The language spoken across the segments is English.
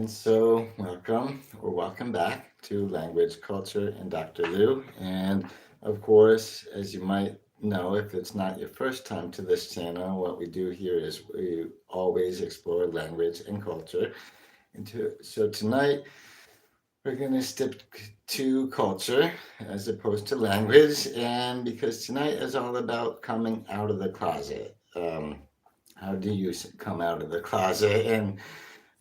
And so, welcome or welcome back to Language, Culture, and Dr. Lou. And of course, as you might know, if it's not your first time to this channel, what we do here is we always explore language and culture. So tonight, we're going to stick to culture as opposed to language. And because tonight is all about coming out of the closet. How do you come out of the closet? And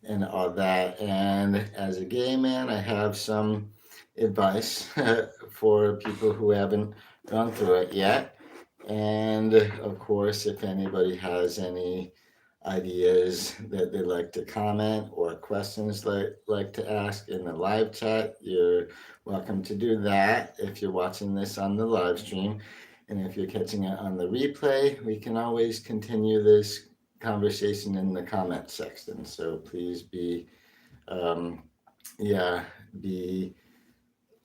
all that. And as a gay man, I have some advice for people who haven't gone through it yet. And of course, if anybody has any ideas that they'd like to comment or questions like to ask in the live chat, you're welcome to do that if you're watching this on the live stream. And if you're catching it on the replay, we can always continue this conversation in the comment section. So please um, yeah, be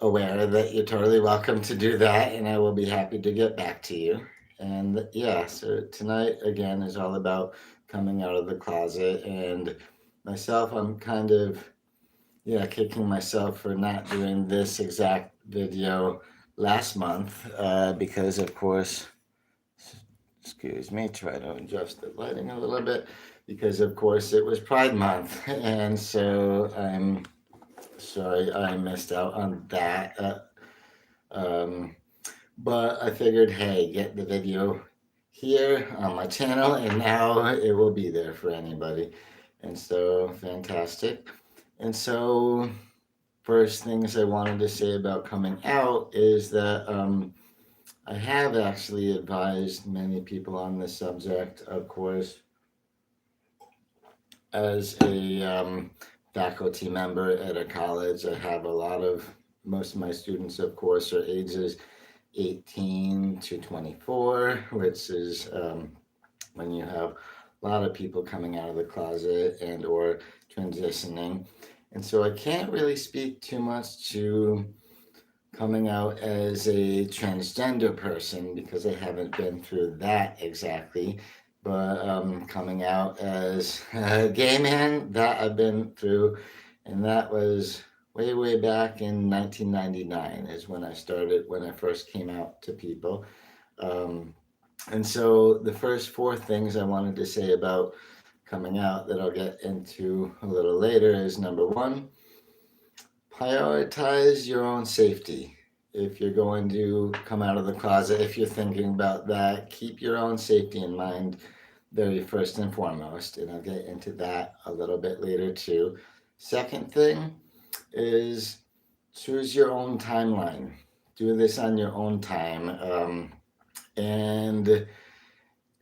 aware that you're totally welcome to do that, and I will be happy to get back to you. And yeah, so tonight again is all about coming out of the closet. And myself, I'm kind of, yeah, kicking myself for not doing this exact video last month because, of course, excuse me, try to adjust the lighting a little bit because, of course, it was Pride Month. And so I'm sorry I missed out on that. Um, but I figured, hey, get the video here on my channel, and now it will be there for anybody. And so, fantastic. And so, first things I wanted to say about coming out is that I have actually advised many people on this subject, of course, as a faculty member at a college. I have a lot of, most of my students, of course, are ages 18 to 24, which is when you have a lot of people coming out of the closet and or transitioning. And so I can't really speak too much to coming out as a transgender person because I haven't been through that exactly. But coming out as a gay man, that I've been through, and that was way back in 1999 is when I started, when I first came out to people. Um, and so the first four things I wanted to say about coming out that I'll get into a little later is number one, prioritize your own safety. If you're going to come out of the closet, if you're thinking about that, keep your own safety in mind very first and foremost. And I'll get into that a little bit later too. Second thing is choose your own timeline. Do this on your own time. And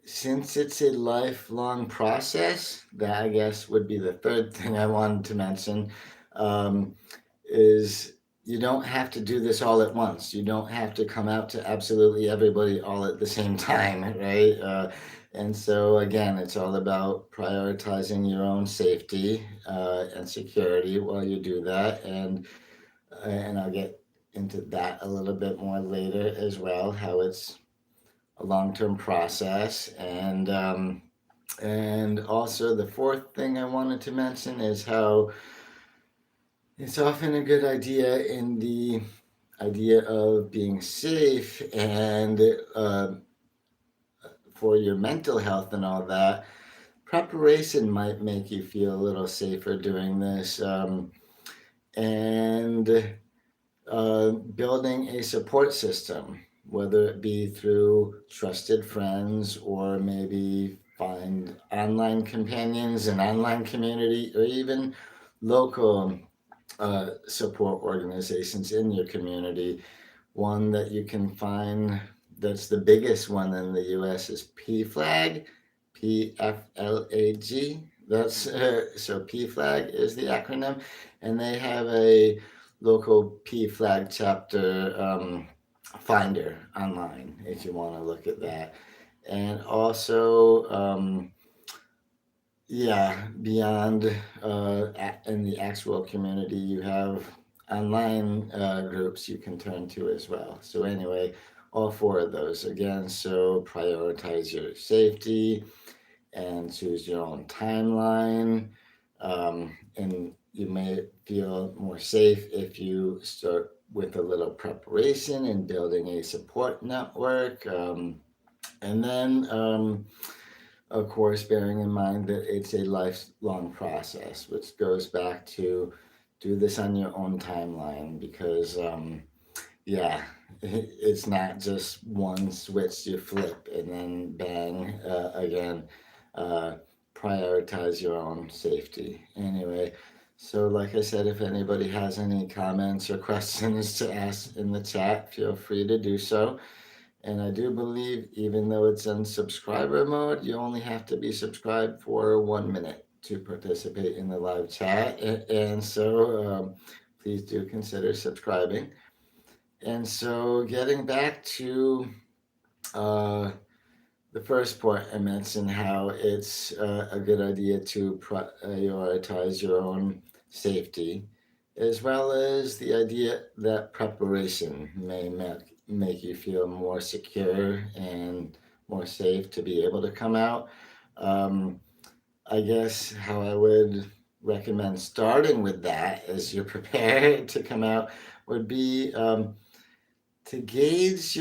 since it's a lifelong process, that I guess would be the third thing I wanted to mention. Um, is you don't have to do this all at once. You don't have to come out to absolutely everybody all at the same time, right? And so again, it's all about prioritizing your own safety and security while you do that. And I'll get into that a little bit more later as well, how it's a long-term process. And also the fourth thing I wanted to mention is how it's often a good idea in the idea of being safe and uh, for your mental health and all that. Preparation might make you feel a little safer doing this, and building a support system, whether it be through trusted friends or maybe find online companions and online community or even local support organizations in your community. One that you can find that's the biggest one in the US is PFLAG, PFLAG. That's so PFLAG is the acronym, and they have a local PFLAG chapter finder online if you want to look at that. And also, yeah, beyond in the actual community, you have online groups you can turn to as well. So, anyway, all four of those again. So, prioritize your safety and choose your own timeline. And you may feel more safe if you start with a little preparation and building a support network. And then, of course, bearing in mind that it's a lifelong process, which goes back to do this on your own timeline because, yeah, it's not just one switch you flip and then bang again. Uh, Prioritize your own safety. Anyway, so like I said, if anybody has any comments or questions to ask in the chat, feel free to do so. And I do believe, even though it's in subscriber mode, you only have to be subscribed for 1 minute to participate in the live chat. And so please do consider subscribing. And so, getting back to uh, the first point I mentioned, how it's a good idea to prioritize your own safety, as well as the idea that preparation may make you feel more secure and more safe to be able to come out. Um, I guess how I would recommend starting with that as you're prepared to come out would be to gauge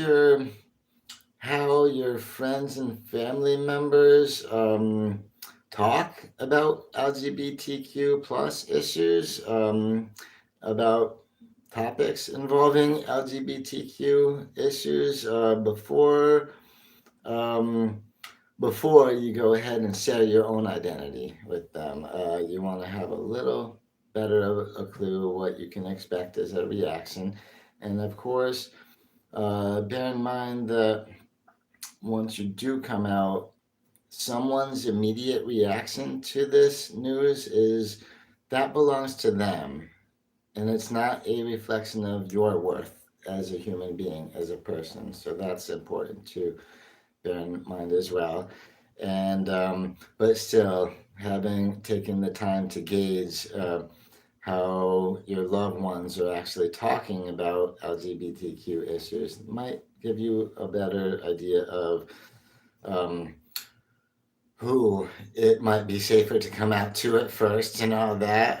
how your friends and family members talk about LGBTQ plus issues, about topics involving LGBTQ issues um, before you go ahead and share your own identity with them. You want to have a little better of a clue what you can expect as a reaction. And of course, bear in mind that once you do come out, someone's immediate reaction to this news is that belongs to them. And it's not a reflection of your worth as a human being, as a person. So that's important to bear in mind as well. And, but still, having taken the time to gauge how your loved ones are actually talking about LGBTQ issues might give you a better idea of um, who it might be safer to come out to at first and all that.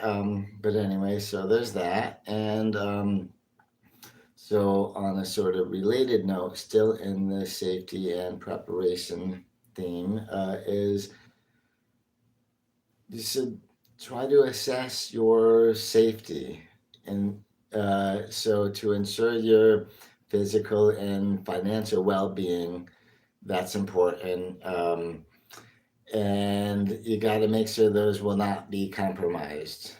But anyway, so there's that. And so, on a sort of related note, still in the safety and preparation theme, is you should try to assess your safety. And so, to ensure your physical and financial well being, that's important. And you got to make sure those will not be compromised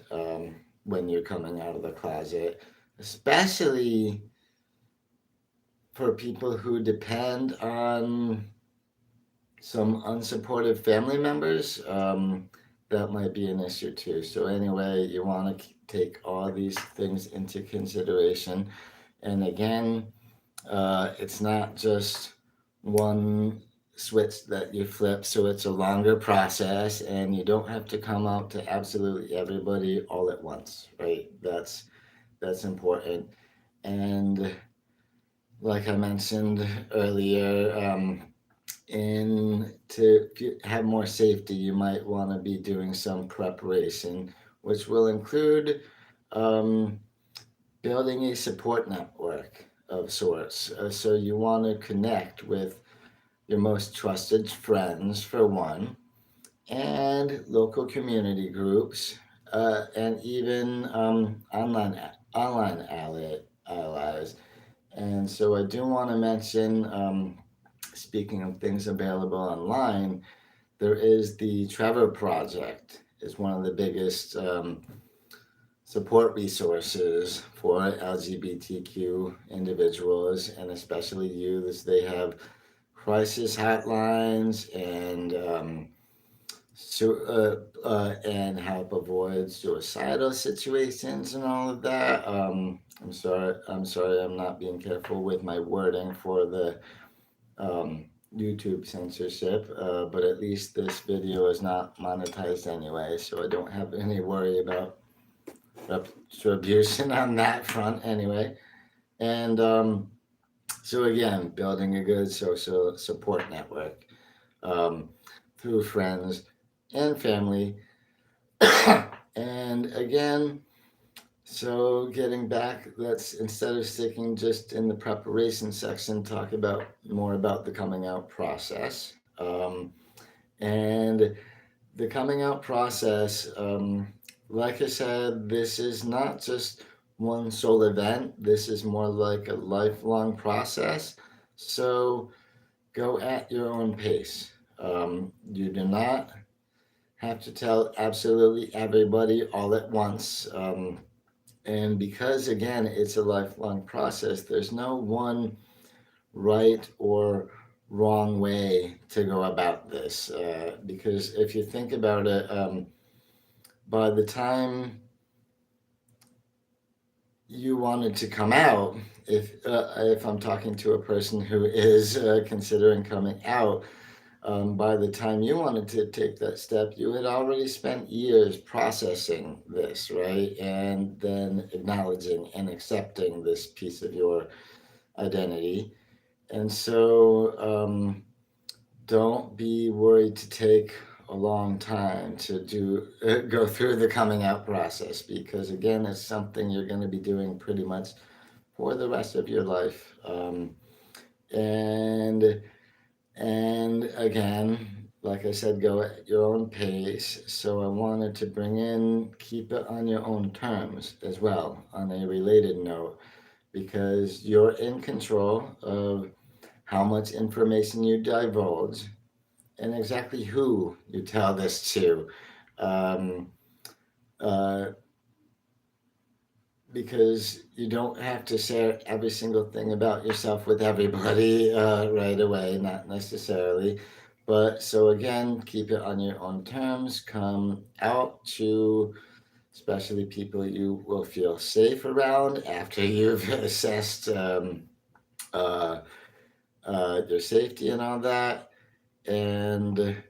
when you're coming out of the closet, especially for people who depend on some unsupportive family members. That might be an issue too. So, anyway, you want to take all these things into consideration. And again, it's not just one switch that you flip, so it's a longer process, and you don't have to come out to absolutely everybody all at once, right? That's important. And like I mentioned earlier, to have more safety, you might want to be doing some preparation, which will include um, building a support network of sorts. So you want to connect with your most trusted friends, for one, and local community groups, and even online allies. And so I do want to mention, speaking of things available online, there is the Trevor Project. Is one of the biggest support resources for LGBTQ individuals and especially youths. They have crisis hotlines and help avoid suicidal situations and all of that. I'm sorry, I'm not being careful with my wording for the YouTube censorship, but at least this video is not monetized anyway, so I don't have any worry about retribution on that front anyway. And so again, building a good social support network through friends and family And again, so getting back, let's, instead of sticking just in the preparation section, talk about more about the coming out process. And the coming out process, like I said, this is not just one sole event. This is more like a lifelong process. So go at your own pace. You do not have to tell absolutely everybody all at once. And because, again, it's a lifelong process, there's no one right or wrong way to go about this. Because if you think about it, by the time you wanted to come out, if I'm talking to a person who is considering coming out, by the time you wanted to take that step, you had already spent years processing this, right? And then acknowledging and accepting this piece of your identity. And so don't be worried to take a long time to go through the coming out process, because again, it's something you're going to be doing pretty much for the rest of your life. And and again, like I said, go at your own pace. So I wanted to bring in keep it on your own terms as well, on a related note, because you're in control of how much information you divulge and exactly who you tell this to. Um, uh, because you don't have to share every single thing about yourself with everybody right away, not necessarily. But so again, keep it on your own terms. Come out to especially people you will feel safe around after you've assessed uh, your safety and all that. And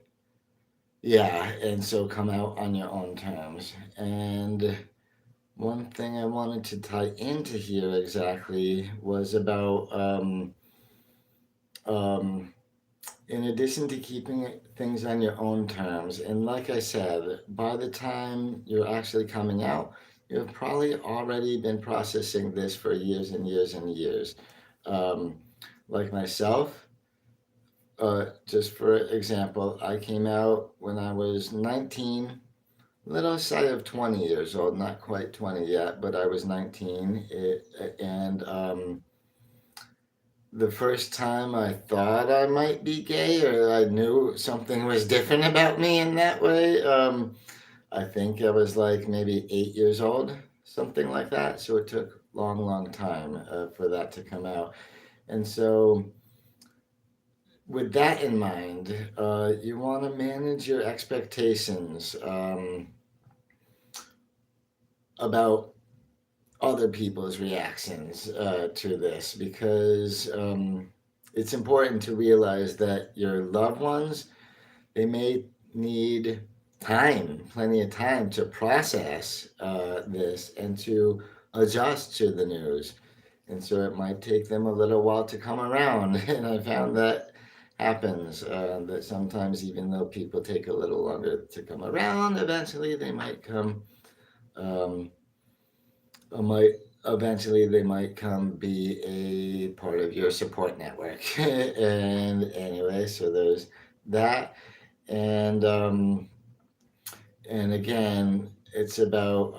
yeah, and so come out on your own terms. And one thing I wanted to tie into here exactly was about, um, in addition to keeping things on your own terms, and like I said, by the time you're actually coming out, you've probably already been processing this for years and years and years. Um, like myself, just for example, I came out when I was 19, little shy of 20 years old, not quite 20 yet, but I was 19. And the first time I thought I might be gay, or I knew something was different about me in that way, I think I was like maybe 8 years old, something like that. So it took a long, long time for that to come out. And so, with that in mind, you want to manage your expectations about other people's reactions to this, because it's important to realize that your loved ones, they may need time, plenty of time to process this and to adjust to the news. And so it might take them a little while to come around. And I found that happens, that sometimes even though people take a little longer to come around, eventually they might come. Um, might Eventually they might come be a part of your support network. And anyway, so there's that. And and again, it's about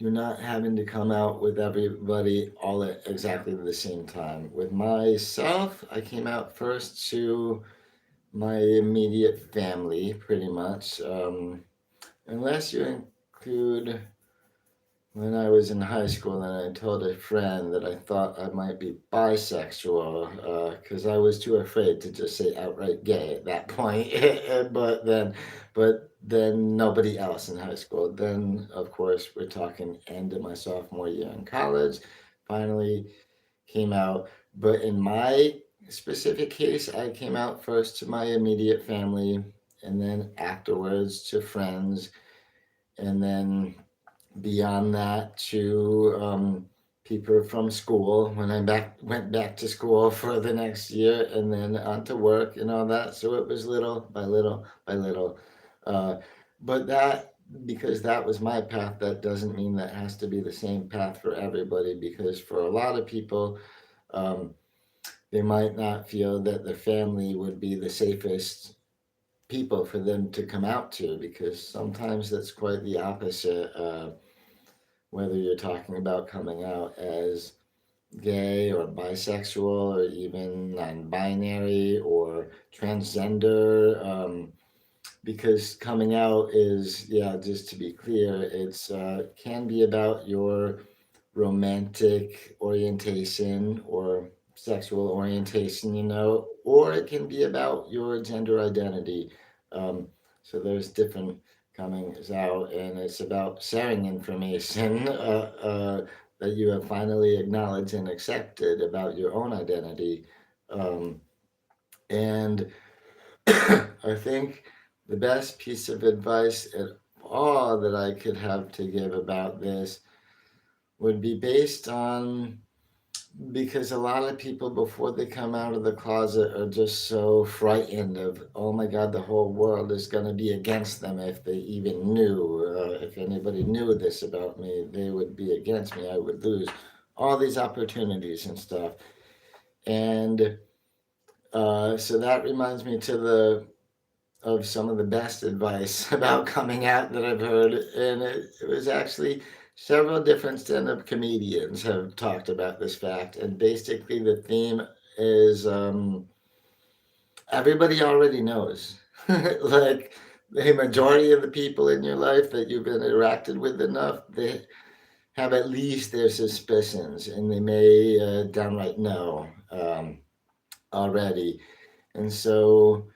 you're not having to come out with everybody all at exactly the same time. With myself, I came out first to my immediate family, pretty much, unless you include when I was in high school, and I told a friend that I thought I might be bisexual, because I was too afraid to just say outright gay at that point. But then nobody else in high school. Then, of course, we're talking end of my sophomore year in college. Finally came out. But in my specific case, I came out first to my immediate family, and then afterwards to friends, and then beyond that to people from school when went back to school for the next year, and then on to work and all that. So it was little by little by little. Uh, but that, because that was my path, that doesn't mean that has to be the same path for everybody, because for a lot of people, um, they might not feel that the family would be the safest people for them to come out to, because sometimes that's quite the opposite. Whether you're talking about coming out as gay or bisexual or even non-binary or transgender, because coming out is, yeah, just to be clear, it's can be about your romantic orientation or sexual orientation, or it can be about your gender identity. Um, so there's different comings out, and it's about sharing information that you have finally acknowledged and accepted about your own identity. Um, and I think the best piece of advice at all that I could have to give about this would be based on, because a lot of people before they come out of the closet are just so frightened of, oh my God, the whole world is going to be against them. If they even knew, if anybody knew this about me, they would be against me. I would lose all these opportunities and stuff. And so that reminds me to the of some of the best advice about coming out that I've heard, and it was actually several different stand-up comedians have talked about this fact, and basically the theme is everybody already knows, like the majority of the people in your life that you've interacted with enough, they have at least their suspicions, and they may downright know already, and so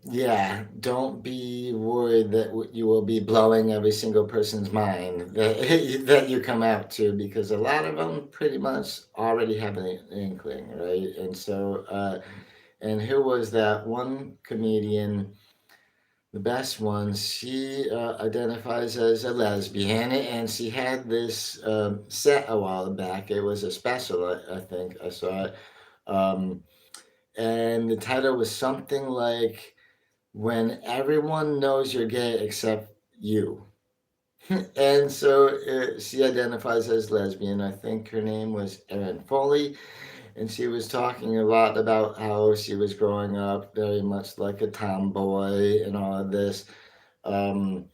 yeah, don't be worried that you will be blowing every single person's mind that that you come out to, because a lot of them pretty much already have an inkling, right? And so, and who was that one comedian? The best one. She identifies as a lesbian, and she had this set a while back. It was a special, I think. I saw it. Um, and the title was something like when everyone knows you're gay except you. And so she identifies as lesbian. I think her name was Erin Foley. And she was talking a lot about how she was growing up very much like a tomboy and all of this. Um,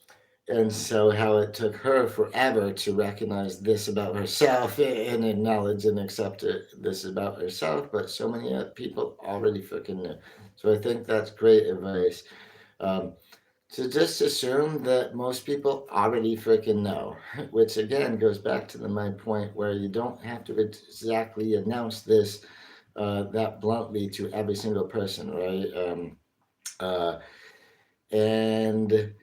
and so how it took her forever to recognize this about herself and acknowledge and accept this about herself. But so many people already freaking knew. So I think that's great advice. Um, to just assume that most people already freaking know, which again goes back to my point where you don't have to exactly announce this that bluntly to every single person, right? Uh, and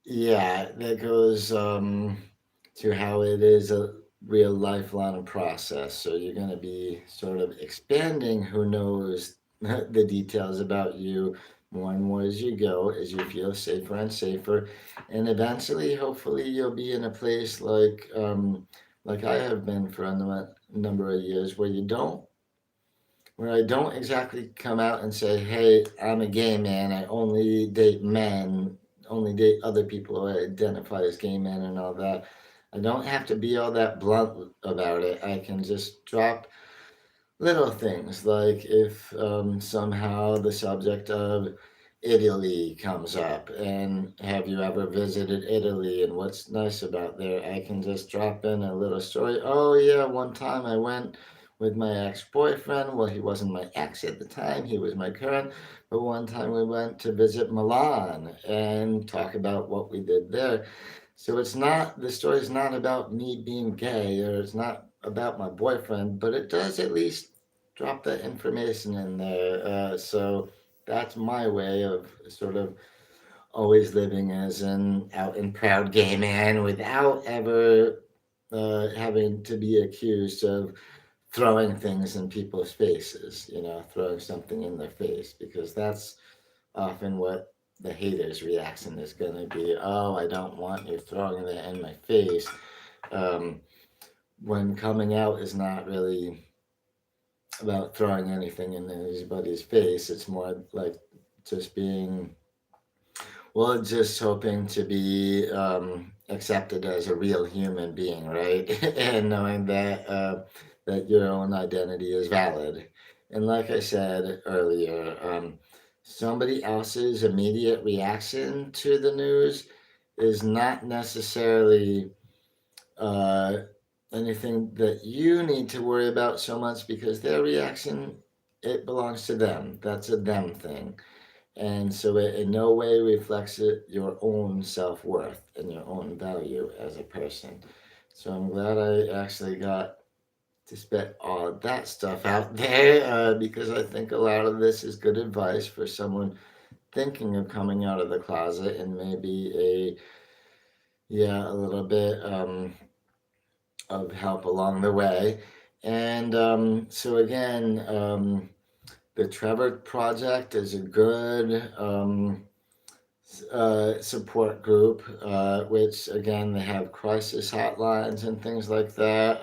yeah, that goes to how it is a real lifelong process. So you're going to be sort of expanding who knows the details about you more and more as you go, as you feel safer and safer, and eventually, hopefully, you'll be in a place like I have been for a number of years, where I don't exactly come out and say, "Hey, I'm a gay man. I only date men, only date other people who identify as gay men and all that." I don't have to be all that blunt about it. I can just drop little things like if somehow the subject of Italy comes up, and have you ever visited Italy and what's nice about there, I can just drop in a little story. Oh, yeah, one time I went with my ex boyfriend. Well, he wasn't my ex at the time, he was my current. But one time we went to visit Milan and talk about what we did there. So it's not, the story's not about me being gay, or it's not about my boyfriend, but it does at least drop that information in there. So that's my way of sort of always living as an out and proud gay man without ever having to be accused of throwing things in people's faces, throwing something in their face, because that's often what the hater's reaction is going to be. Oh, I don't want you throwing that in my face. Um, when coming out is not really about throwing anything in anybody's face, it's more like just being Well, just hoping to be accepted as a real human being, right? And knowing that your own identity is valid. And like I said earlier, somebody else's immediate reaction to the news is not necessarily uh, anything that you need to worry about so much because their reaction, it belongs to them. That's a them thing. And so it in no way reflects your own self worth and your own value as a person. So I'm glad I actually got to spit all of that stuff out there because I think a lot of this is good advice for someone thinking of coming out of the closet and maybe a little bit of help along the way. And so again, the Trevor Project is a good support group, which again they have crisis hotlines and things like that,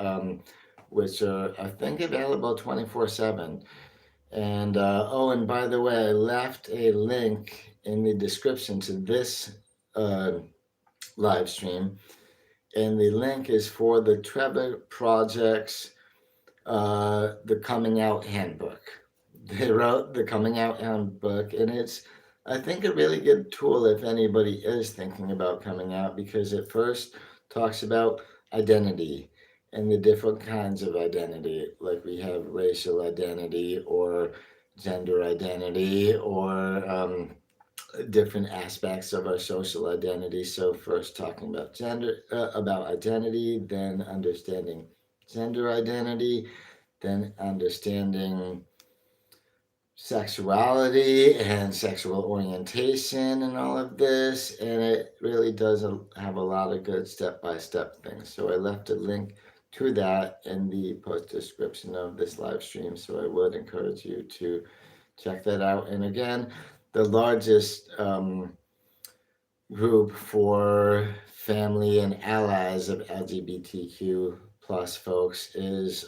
which are I think available 24/7. And oh, and by the way, I left a link in the description to this uh, live stream, and the link is for the Trevor Project's the Coming Out Handbook. They wrote the Coming Out Handbook, and it's, I think, a really good tool if anybody is thinking about coming out because it first talks about identity and the different kinds of identity. Like we have racial identity or gender identity or different aspects of our social identity. So first talking about about identity, then understanding gender identity, then understanding sexuality and sexual orientation and all of this. And it really does have a lot of good step by step things. So I left a link to that in the post description of this live stream. So I would encourage you to check that out. And again, the largest group for family and allies of LGBTQ plus folks is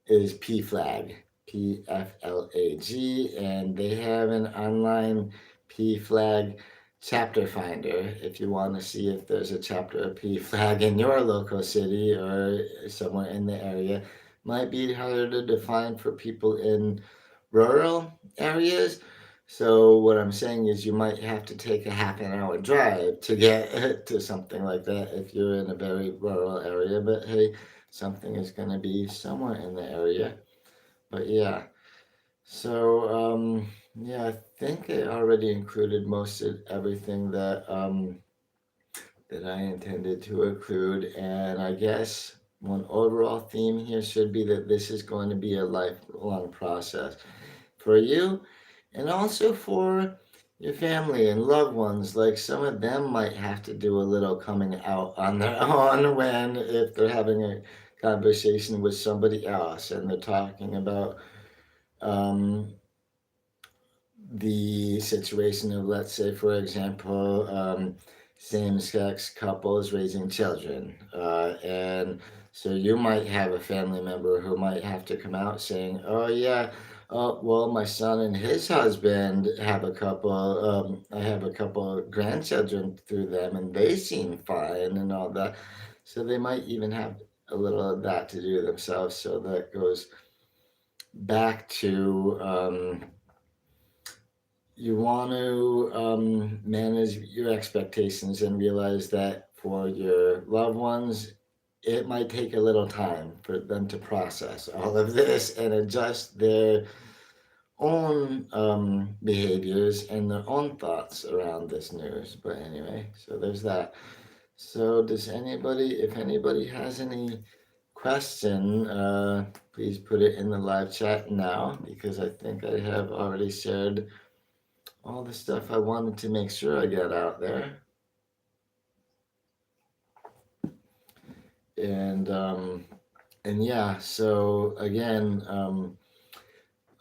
PFLAG, PFLAG, and they have an online PFLAG chapter finder if you want to see if there's a chapter of PFLAG in your local city or somewhere in the area. Might be harder to find for people in rural areas. So what I'm saying is you might have to take a half an hour drive to get to something like that if you're in a very rural area. But hey, something is going to be somewhere in the area. But yeah, so yeah, I think it already included most of everything that I intended to include, and I guess one overall theme here should be that this is going to be a lifelong process for you, and also for your family and loved ones. Like some of them might have to do a little coming out on their own when if they're having a conversation with somebody else and they're talking about um, the situation of, let's say, for example, same sex couples raising children. And so you might have a family member who might have to come out saying, oh, yeah. Oh, well, my son and his husband have a couple. I have a couple of grandchildren through them, and they seem fine and all that. So they might even have a little of that to do themselves. So that goes back to you want to manage your expectations and realize that for your loved ones, it might take a little time for them to process all of this and adjust their own behaviors and their own thoughts around this news. But anyway, so there's that. So, does anybody, if anybody has any question, please put it in the live chat now because I think I have already shared all the stuff I wanted to make sure I got out there. And yeah, so again,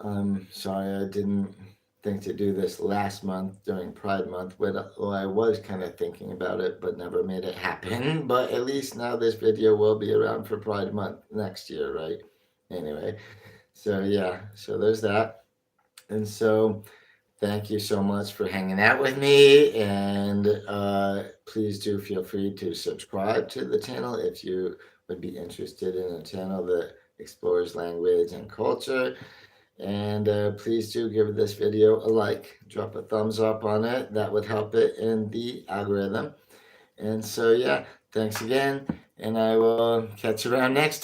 I'm sorry I didn't think to do this last month during Pride Month, but well, I was kind of thinking about it, but never made it happen. But at least now this video will be around for Pride Month next year, right? Anyway, so yeah, so there's that. And so thank you so much for hanging out with me. And please do feel free to subscribe to the channel if you would be interested in a channel that explores language and culture. And please do give this video a like, drop a thumbs up on it. That would help it in the algorithm. And so, yeah, thanks again. And I will catch you around next